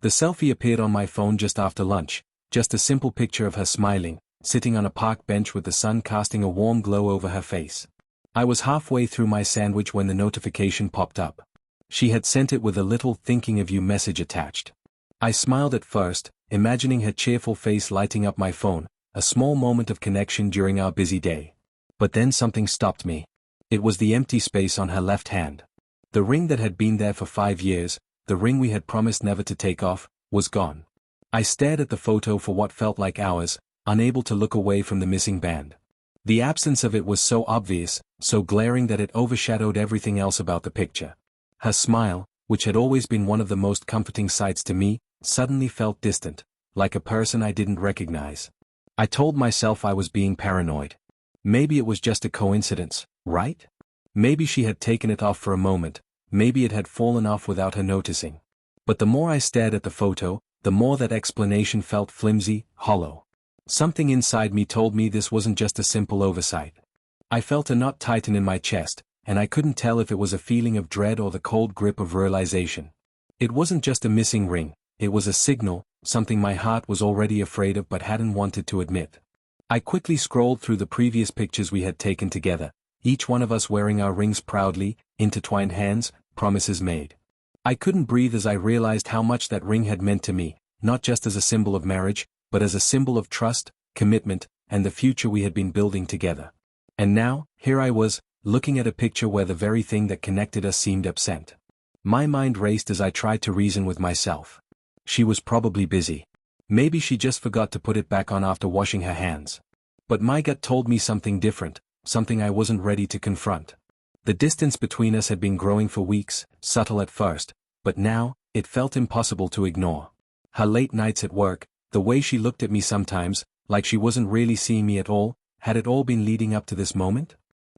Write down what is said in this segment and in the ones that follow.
The selfie appeared on my phone just after lunch, just a simple picture of her smiling, sitting on a park bench with the sun casting a warm glow over her face. I was halfway through my sandwich when the notification popped up. She had sent it with a little "thinking of you" message attached. I smiled at first, imagining her cheerful face lighting up my phone, a small moment of connection during our busy day. But then something stopped me. It was the empty space on her left hand. The ring that had been there for 5 years, the ring we had promised never to take off, was gone. I stared at the photo for what felt like hours, unable to look away from the missing band. The absence of it was so obvious, so glaring that it overshadowed everything else about the picture. Her smile, which had always been one of the most comforting sights to me, suddenly felt distant, like a person I didn't recognize. I told myself I was being paranoid. Maybe it was just a coincidence, right? Maybe she had taken it off for a moment, maybe it had fallen off without her noticing. But the more I stared at the photo, the more that explanation felt flimsy, hollow. Something inside me told me this wasn't just a simple oversight. I felt a knot tighten in my chest, and I couldn't tell if it was a feeling of dread or the cold grip of realization. It wasn't just a missing ring, it was a signal, something my heart was already afraid of but hadn't wanted to admit. I quickly scrolled through the previous pictures we had taken together, each one of us wearing our rings proudly, intertwined hands, promises made. I couldn't breathe as I realized how much that ring had meant to me, not just as a symbol of marriage, but as a symbol of trust, commitment, and the future we had been building together. And now, here I was, looking at a picture where the very thing that connected us seemed absent. My mind raced as I tried to reason with myself. She was probably busy. Maybe she just forgot to put it back on after washing her hands. But my gut told me something different, something I wasn't ready to confront. The distance between us had been growing for weeks, subtle at first, but now, it felt impossible to ignore. Her late nights at work, the way she looked at me sometimes, like she wasn't really seeing me at all, had it all been leading up to this moment?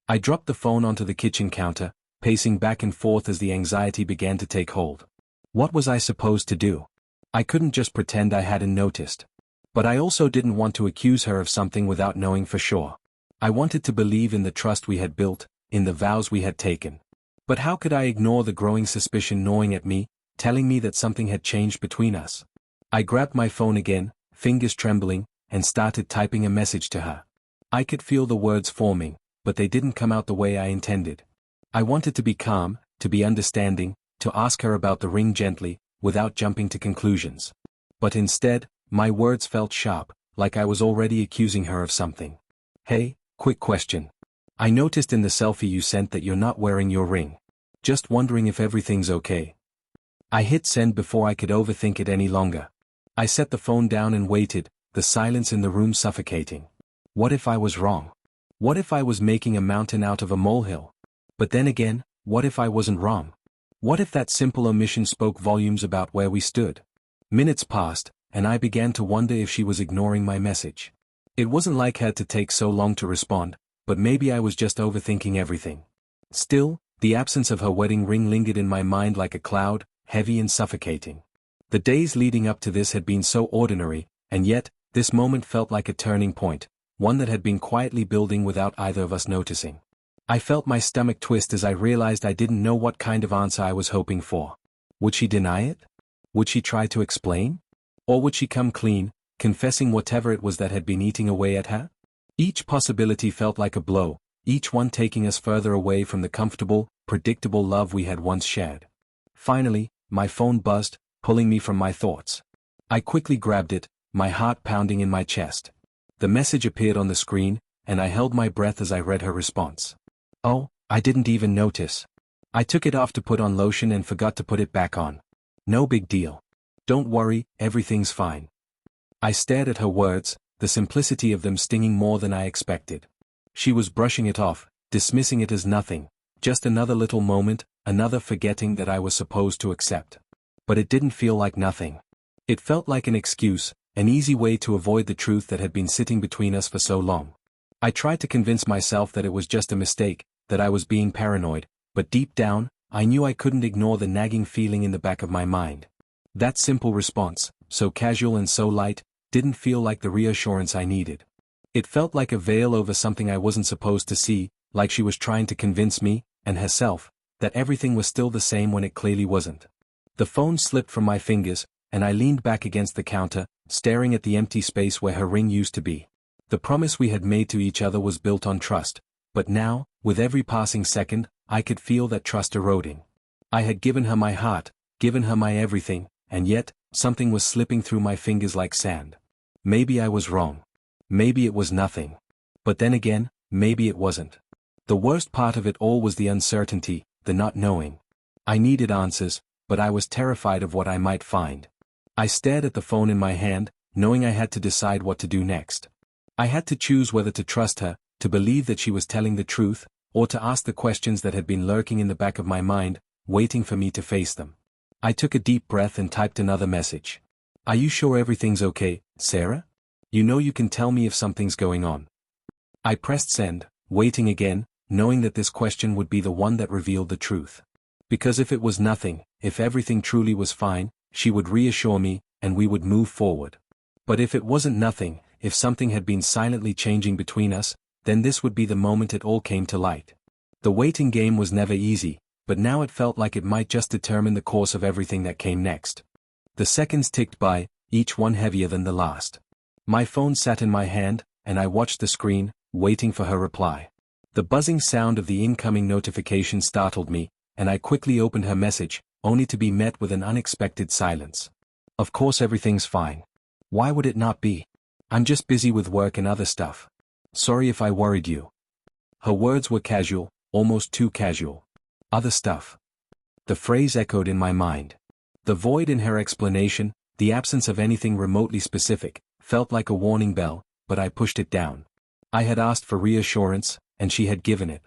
I dropped the phone onto the kitchen counter, pacing back and forth as the anxiety began to take hold. What was I supposed to do? I couldn't just pretend I hadn't noticed. But I also didn't want to accuse her of something without knowing for sure. I wanted to believe in the trust we had built, in the vows we had taken. But how could I ignore the growing suspicion gnawing at me, telling me that something had changed between us? I grabbed my phone again, fingers trembling, and started typing a message to her. I could feel the words forming, but they didn't come out the way I intended. I wanted to be calm, to be understanding, to ask her about the ring gently, without jumping to conclusions. But instead, my words felt sharp, like I was already accusing her of something. Hey, quick question. I noticed in the selfie you sent that you're not wearing your ring. Just wondering if everything's okay. I hit send before I could overthink it any longer. I set the phone down and waited, the silence in the room suffocating. What if I was wrong? What if I was making a mountain out of a molehill? But then again, what if I wasn't wrong? What if that simple omission spoke volumes about where we stood? Minutes passed, and I began to wonder if she was ignoring my message. It wasn't like her to take so long to respond, but maybe I was just overthinking everything. Still, the absence of her wedding ring lingered in my mind like a cloud, heavy and suffocating. The days leading up to this had been so ordinary, and yet, this moment felt like a turning point, one that had been quietly building without either of us noticing. I felt my stomach twist as I realized I didn't know what kind of answer I was hoping for. Would she deny it? Would she try to explain? Or would she come clean, confessing whatever it was that had been eating away at her? Each possibility felt like a blow, each one taking us further away from the comfortable, predictable love we had once shared. Finally, my phone buzzed, pulling me from my thoughts. I quickly grabbed it, my heart pounding in my chest. The message appeared on the screen, and I held my breath as I read her response. Oh, I didn't even notice. I took it off to put on lotion and forgot to put it back on. No big deal. Don't worry, everything's fine. I stared at her words, the simplicity of them stinging more than I expected. She was brushing it off, dismissing it as nothing, just another little moment, another forgetting that I was supposed to accept. But it didn't feel like nothing. It felt like an excuse, an easy way to avoid the truth that had been sitting between us for so long. I tried to convince myself that it was just a mistake, that I was being paranoid, but deep down, I knew I couldn't ignore the nagging feeling in the back of my mind. That simple response, so casual and so light, didn't feel like the reassurance I needed. It felt like a veil over something I wasn't supposed to see, like she was trying to convince me, and herself, that everything was still the same when it clearly wasn't. The phone slipped from my fingers, and I leaned back against the counter, staring at the empty space where her ring used to be. The promise we had made to each other was built on trust, but now, with every passing second, I could feel that trust eroding. I had given her my heart, given her my everything, and yet, something was slipping through my fingers like sand. Maybe I was wrong. Maybe it was nothing. But then again, maybe it wasn't. The worst part of it all was the uncertainty, the not knowing. I needed answers, but I was terrified of what I might find. I stared at the phone in my hand, knowing I had to decide what to do next. I had to choose whether to trust her, to believe that she was telling the truth, or to ask the questions that had been lurking in the back of my mind, waiting for me to face them. I took a deep breath and typed another message. Are you sure everything's okay, Sarah? You know you can tell me if something's going on. I pressed send, waiting again, knowing that this question would be the one that revealed the truth. Because if it was nothing, if everything truly was fine, she would reassure me, and we would move forward. But if it wasn't nothing, if something had been silently changing between us, then this would be the moment it all came to light. The waiting game was never easy, but now it felt like it might just determine the course of everything that came next. The seconds ticked by, each one heavier than the last. My phone sat in my hand, and I watched the screen, waiting for her reply. The buzzing sound of the incoming notification startled me, and I quickly opened her message, only to be met with an unexpected silence. Of course everything's fine. Why would it not be? I'm just busy with work and other stuff. Sorry if I worried you. Her words were casual, almost too casual. Other stuff. The phrase echoed in my mind. The void in her explanation, the absence of anything remotely specific, felt like a warning bell, but I pushed it down. I had asked for reassurance, and she had given it.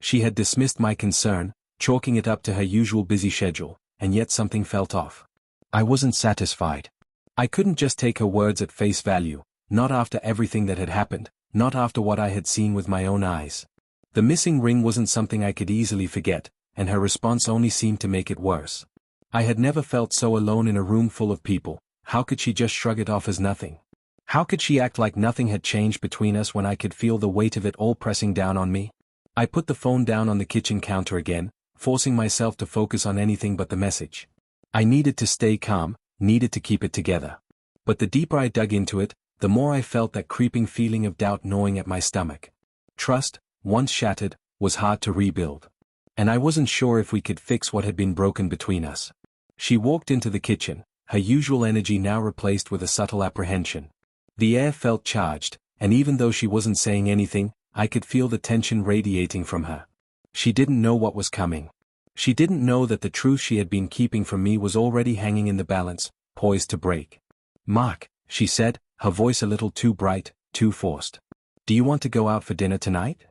She had dismissed my concern, chalking it up to her usual busy schedule, and yet something felt off. I wasn't satisfied. I couldn't just take her words at face value, not after everything that had happened, not after what I had seen with my own eyes. The missing ring wasn't something I could easily forget, and her response only seemed to make it worse. I had never felt so alone in a room full of people. How could she just shrug it off as nothing? How could she act like nothing had changed between us when I could feel the weight of it all pressing down on me? I put the phone down on the kitchen counter again, forcing myself to focus on anything but the message. I needed to stay calm, needed to keep it together. But the deeper I dug into it, the more I felt that creeping feeling of doubt gnawing at my stomach. Trust, once shattered, was hard to rebuild. And I wasn't sure if we could fix what had been broken between us. She walked into the kitchen, her usual energy now replaced with a subtle apprehension. The air felt charged, and even though she wasn't saying anything, I could feel the tension radiating from her. She didn't know what was coming. She didn't know that the truth she had been keeping from me was already hanging in the balance, poised to break. Mark, she said, her voice a little too bright, too forced. Do you want to go out for dinner tonight?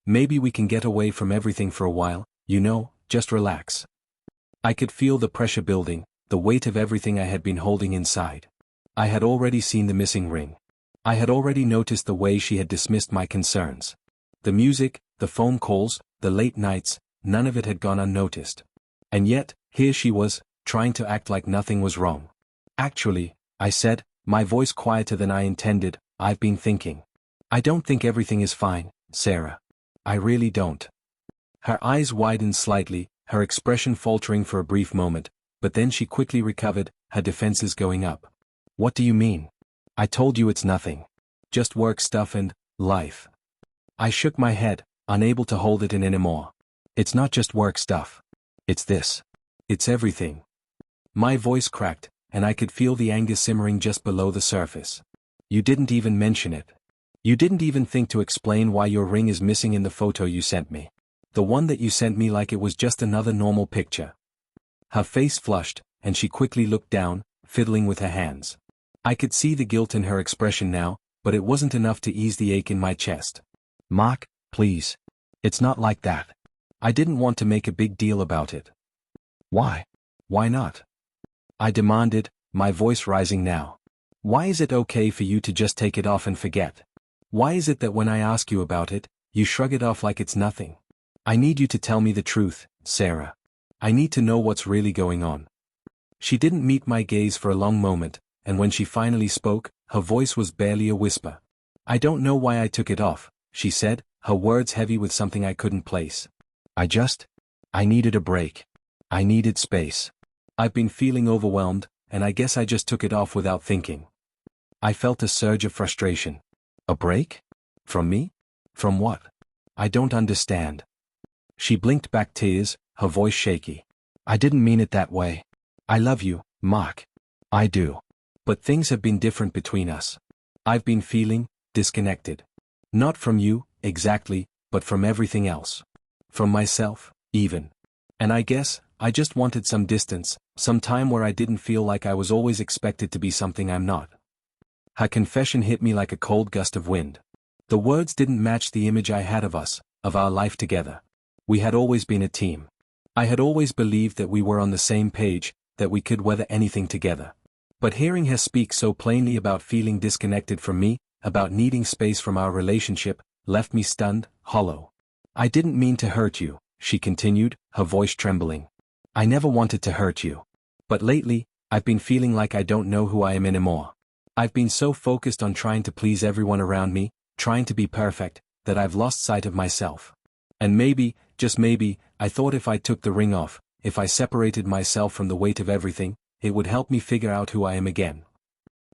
Maybe we can get away from everything for a while, just relax. I could feel the pressure building, the weight of everything I had been holding inside. I had already seen the missing ring. I had already noticed the way she had dismissed my concerns. The music, the phone calls, the late nights, none of it had gone unnoticed. And yet, here she was, trying to act like nothing was wrong. Actually, I said, my voice quieter than I intended, I've been thinking. I don't think everything is fine, Sarah. I really don't. Her eyes widened slightly, her expression faltering for a brief moment, but then she quickly recovered, her defenses going up. What do you mean? I told you it's nothing. Just work stuff and life. I shook my head, unable to hold it in anymore. It's not just work stuff. It's this. It's everything. My voice cracked, and I could feel the anger simmering just below the surface. You didn't even mention it. You didn't even think to explain why your ring is missing in the photo you sent me. The one that you sent me like it was just another normal picture. Her face flushed, and she quickly looked down, fiddling with her hands. I could see the guilt in her expression now, but it wasn't enough to ease the ache in my chest. Mark, please. It's not like that. I didn't want to make a big deal about it. Why? Why not? I demanded, my voice rising now. Why is it okay for you to just take it off and forget? Why is it that when I ask you about it, you shrug it off like it's nothing? I need you to tell me the truth, Sarah. I need to know what's really going on. She didn't meet my gaze for a long moment, and when she finally spoke, her voice was barely a whisper. I don't know why I took it off, she said, her words heavy with something I couldn't place. I needed a break. I needed space. I've been feeling overwhelmed, and I guess I just took it off without thinking. I felt a surge of frustration. A break? From me? From what? I don't understand. She blinked back tears, her voice shaky. I didn't mean it that way. I love you, Mark. I do. But things have been different between us. I've been feeling disconnected. Not from you, exactly, but from everything else. From myself, even. And I guess, I just wanted some distance, some time where I didn't feel like I was always expected to be something I'm not. Her confession hit me like a cold gust of wind. The words didn't match the image I had of us, of our life together. We had always been a team. I had always believed that we were on the same page, that we could weather anything together. But hearing her speak so plainly about feeling disconnected from me, about needing space from our relationship, left me stunned, hollow. I didn't mean to hurt you, she continued, her voice trembling. I never wanted to hurt you. But lately, I've been feeling like I don't know who I am anymore. I've been so focused on trying to please everyone around me, trying to be perfect, that I've lost sight of myself. And maybe, just maybe, I thought if I took the ring off, if I separated myself from the weight of everything, it would help me figure out who I am again.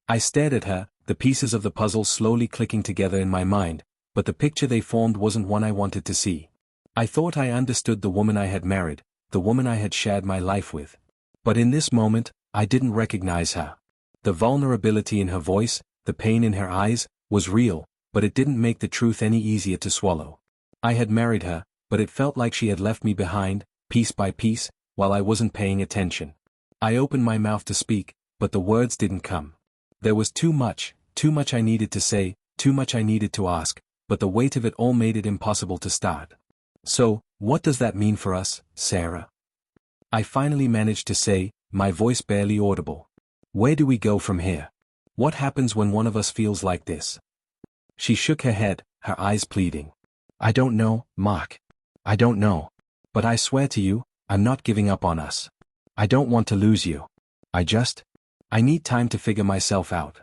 I stared at her, the pieces of the puzzle slowly clicking together in my mind, but the picture they formed wasn't one I wanted to see. I thought I understood the woman I had married, the woman I had shared my life with. But in this moment, I didn't recognize her. The vulnerability in her voice, the pain in her eyes, was real, but it didn't make the truth any easier to swallow. I had married her, but it felt like she had left me behind, piece by piece, while I wasn't paying attention. I opened my mouth to speak, but the words didn't come. There was too much I needed to say, too much I needed to ask, but the weight of it all made it impossible to start. So, what does that mean for us, Sarah? I finally managed to say, my voice barely audible. Where do we go from here? What happens when one of us feels like this? She shook her head, her eyes pleading. I don't know, Mark. I don't know. But I swear to you, I'm not giving up on us. I don't want to lose you. I need time to figure myself out.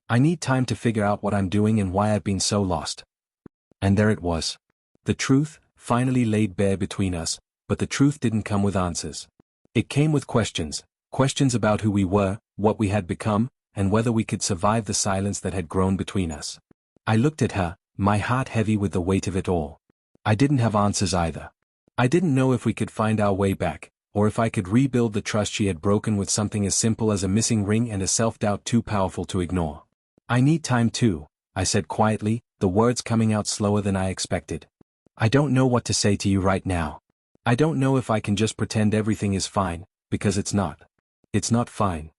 I need time to figure out what I'm doing and why I've been so lost. And there it was. The truth, finally laid bare between us, but the truth didn't come with answers. It came with questions about who we were, what we had become, and whether we could survive the silence that had grown between us. I looked at her, my heart heavy with the weight of it all. I didn't have answers either. I didn't know if we could find our way back, or if I could rebuild the trust she had broken with something as simple as a missing ring and a self-doubt too powerful to ignore. I need time too, I said quietly, the words coming out slower than I expected. I don't know what to say to you right now. I don't know if I can just pretend everything is fine, because it's not. It's not fine.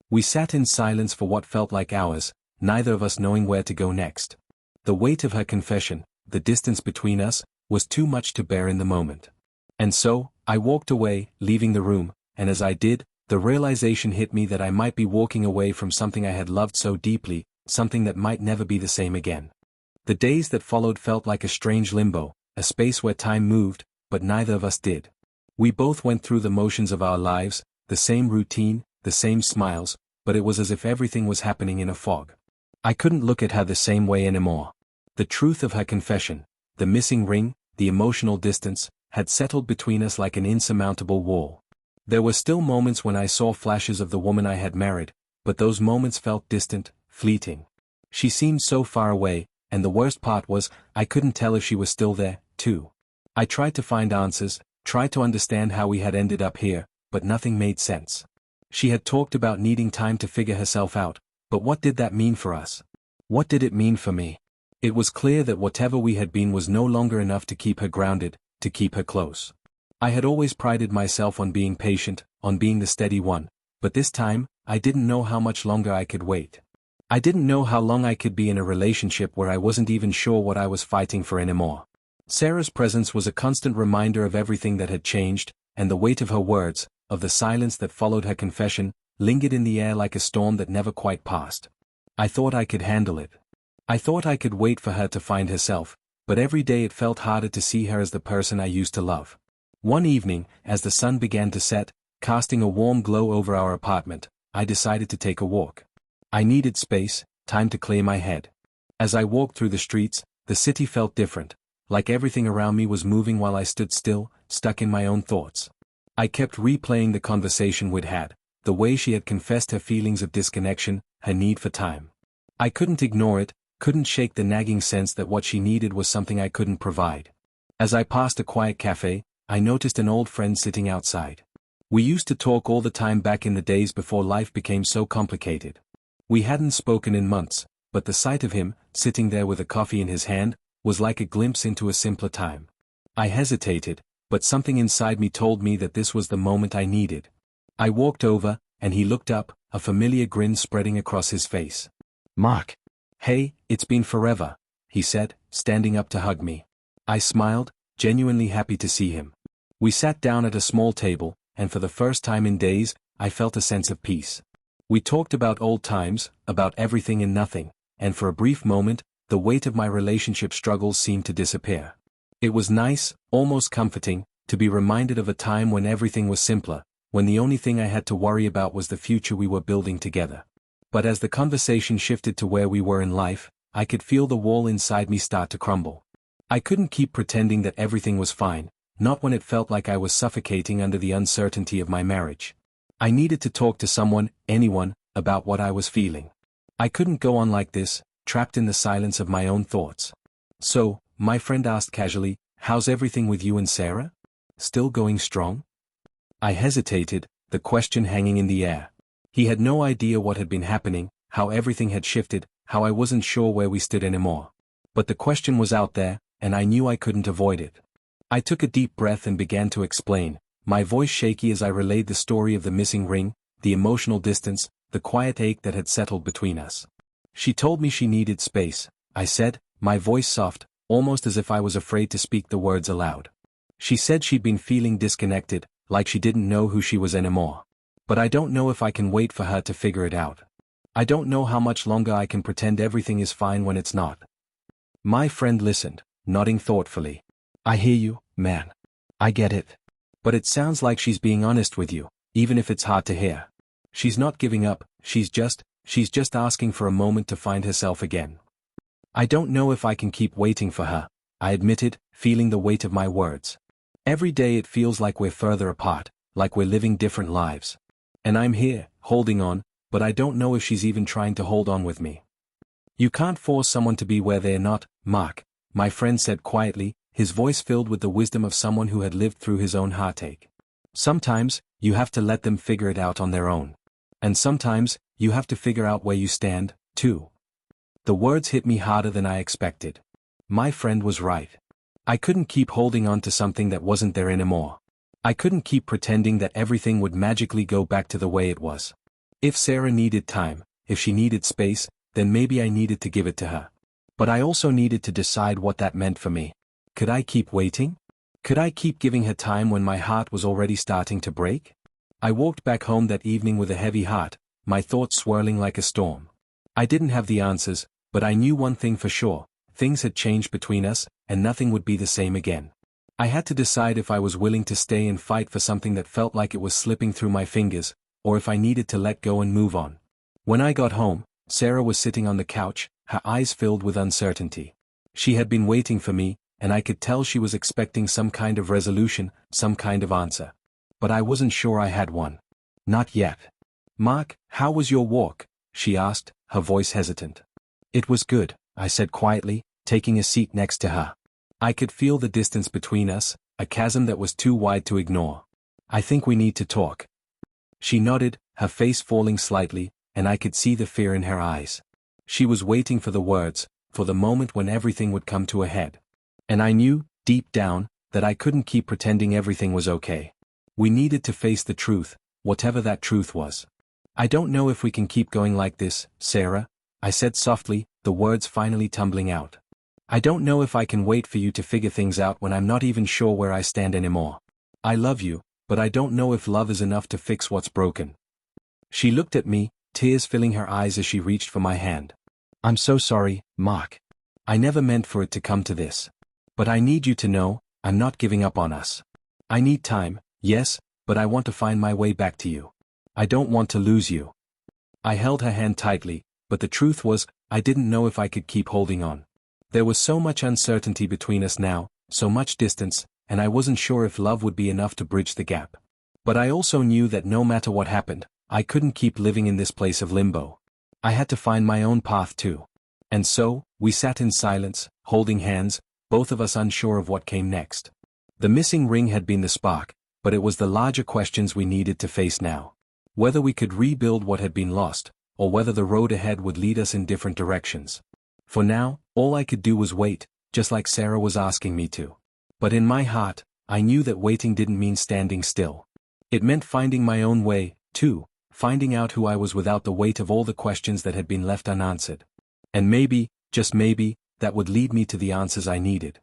We sat in silence for what felt like hours, neither of us knowing where to go next. The weight of her confession, the distance between us, was too much to bear in the moment. And so, I walked away, leaving the room, and as I did, the realization hit me that I might be walking away from something I had loved so deeply, something that might never be the same again. The days that followed felt like a strange limbo, a space where time moved, but neither of us did. We both went through the motions of our lives, the same routine, the same smiles, but it was as if everything was happening in a fog. I couldn't look at her the same way anymore. The truth of her confession, the missing ring, the emotional distance, had settled between us like an insurmountable wall. There were still moments when I saw flashes of the woman I had married, but those moments felt distant, fleeting. She seemed so far away, and the worst part was, I couldn't tell if she was still there, too. I tried to find answers, tried to understand how we had ended up here, but nothing made sense. She had talked about needing time to figure herself out, but what did that mean for us? What did it mean for me? It was clear that whatever we had been was no longer enough to keep her grounded, to keep her close. I had always prided myself on being patient, on being the steady one, but this time, I didn't know how much longer I could wait. I didn't know how long I could be in a relationship where I wasn't even sure what I was fighting for anymore. Sarah's presence was a constant reminder of everything that had changed, and the weight of her words, of the silence that followed her confession, lingered in the air like a storm that never quite passed. I thought I could handle it. I thought I could wait for her to find herself, but every day it felt harder to see her as the person I used to love. One evening, as the sun began to set, casting a warm glow over our apartment, I decided to take a walk. I needed space, time to clear my head. As I walked through the streets, the city felt different, like everything around me was moving while I stood still, stuck in my own thoughts. I kept replaying the conversation we'd had, the way she had confessed her feelings of disconnection, her need for time. I couldn't ignore it, couldn't shake the nagging sense that what she needed was something I couldn't provide. As I passed a quiet cafe, I noticed an old friend sitting outside. We used to talk all the time back in the days before life became so complicated. We hadn't spoken in months, but the sight of him, sitting there with a coffee in his hand, was like a glimpse into a simpler time. I hesitated, but something inside me told me that this was the moment I needed. I walked over, and he looked up, a familiar grin spreading across his face. "Mark. Hey, it's been forever," he said, standing up to hug me. I smiled, genuinely happy to see him. We sat down at a small table, and for the first time in days, I felt a sense of peace. We talked about old times, about everything and nothing, and for a brief moment, the weight of my relationship struggles seemed to disappear. It was nice, almost comforting, to be reminded of a time when everything was simpler, when the only thing I had to worry about was the future we were building together. But as the conversation shifted to where we were in life, I could feel the wall inside me start to crumble. I couldn't keep pretending that everything was fine, not when it felt like I was suffocating under the uncertainty of my marriage. I needed to talk to someone, anyone, about what I was feeling. I couldn't go on like this, trapped in the silence of my own thoughts. "So," my friend asked casually, "how's everything with you and Sarah? Still going strong?" I hesitated, the question hanging in the air. He had no idea what had been happening, how everything had shifted, how I wasn't sure where we stood anymore. But the question was out there, and I knew I couldn't avoid it. I took a deep breath and began to explain, my voice shaky as I relayed the story of the missing ring, the emotional distance, the quiet ache that had settled between us. "She told me she needed space," I said, my voice soft, almost as if I was afraid to speak the words aloud. "She said she'd been feeling disconnected, like she didn't know who she was anymore. But I don't know if I can wait for her to figure it out. I don't know how much longer I can pretend everything is fine when it's not." My friend listened, nodding thoughtfully. "I hear you, man. I get it. But it sounds like she's being honest with you, even if it's hard to hear. She's not giving up, she's just asking for a moment to find herself again." "I don't know if I can keep waiting for her," I admitted, feeling the weight of my words. "Every day it feels like we're further apart, like we're living different lives. And I'm here, holding on, but I don't know if she's even trying to hold on with me." "You can't force someone to be where they're not, Mark," my friend said quietly, his voice filled with the wisdom of someone who had lived through his own heartache. "Sometimes, you have to let them figure it out on their own. And sometimes, you have to figure out where you stand, too." The words hit me harder than I expected. My friend was right. I couldn't keep holding on to something that wasn't there anymore. I couldn't keep pretending that everything would magically go back to the way it was. If Sarah needed time, if she needed space, then maybe I needed to give it to her. But I also needed to decide what that meant for me. Could I keep waiting? Could I keep giving her time when my heart was already starting to break? I walked back home that evening with a heavy heart, my thoughts swirling like a storm. I didn't have the answers, but I knew one thing for sure: things had changed between us, and nothing would be the same again. I had to decide if I was willing to stay and fight for something that felt like it was slipping through my fingers, or if I needed to let go and move on. When I got home, Sarah was sitting on the couch, her eyes filled with uncertainty. She had been waiting for me, and I could tell she was expecting some kind of resolution, some kind of answer. But I wasn't sure I had one. Not yet. "Mark, how was your walk?" she asked, her voice hesitant. "It was good," I said quietly, taking a seat next to her. I could feel the distance between us, a chasm that was too wide to ignore. "I think we need to talk." She nodded, her face falling slightly, and I could see the fear in her eyes. She was waiting for the words, for the moment when everything would come to a head. And I knew, deep down, that I couldn't keep pretending everything was okay. We needed to face the truth, whatever that truth was. "I don't know if we can keep going like this, Sarah," I said softly, the words finally tumbling out. "I don't know if I can wait for you to figure things out when I'm not even sure where I stand anymore. I love you, but I don't know if love is enough to fix what's broken." She looked at me, tears filling her eyes as she reached for my hand. "I'm so sorry, Mark. I never meant for it to come to this. But I need you to know, I'm not giving up on us. I need time, yes, but I want to find my way back to you. I don't want to lose you." I held her hand tightly, but the truth was, I didn't know if I could keep holding on. There was so much uncertainty between us now, so much distance, and I wasn't sure if love would be enough to bridge the gap. But I also knew that no matter what happened, I couldn't keep living in this place of limbo. I had to find my own path too. And so, we sat in silence, holding hands, both of us unsure of what came next. The missing ring had been the spark, but it was the larger questions we needed to face now. Whether we could rebuild what had been lost, or whether the road ahead would lead us in different directions. For now, all I could do was wait, just like Sarah was asking me to. But in my heart, I knew that waiting didn't mean standing still. It meant finding my own way, too, finding out who I was without the weight of all the questions that had been left unanswered. And maybe, just maybe, that would lead me to the answers I needed.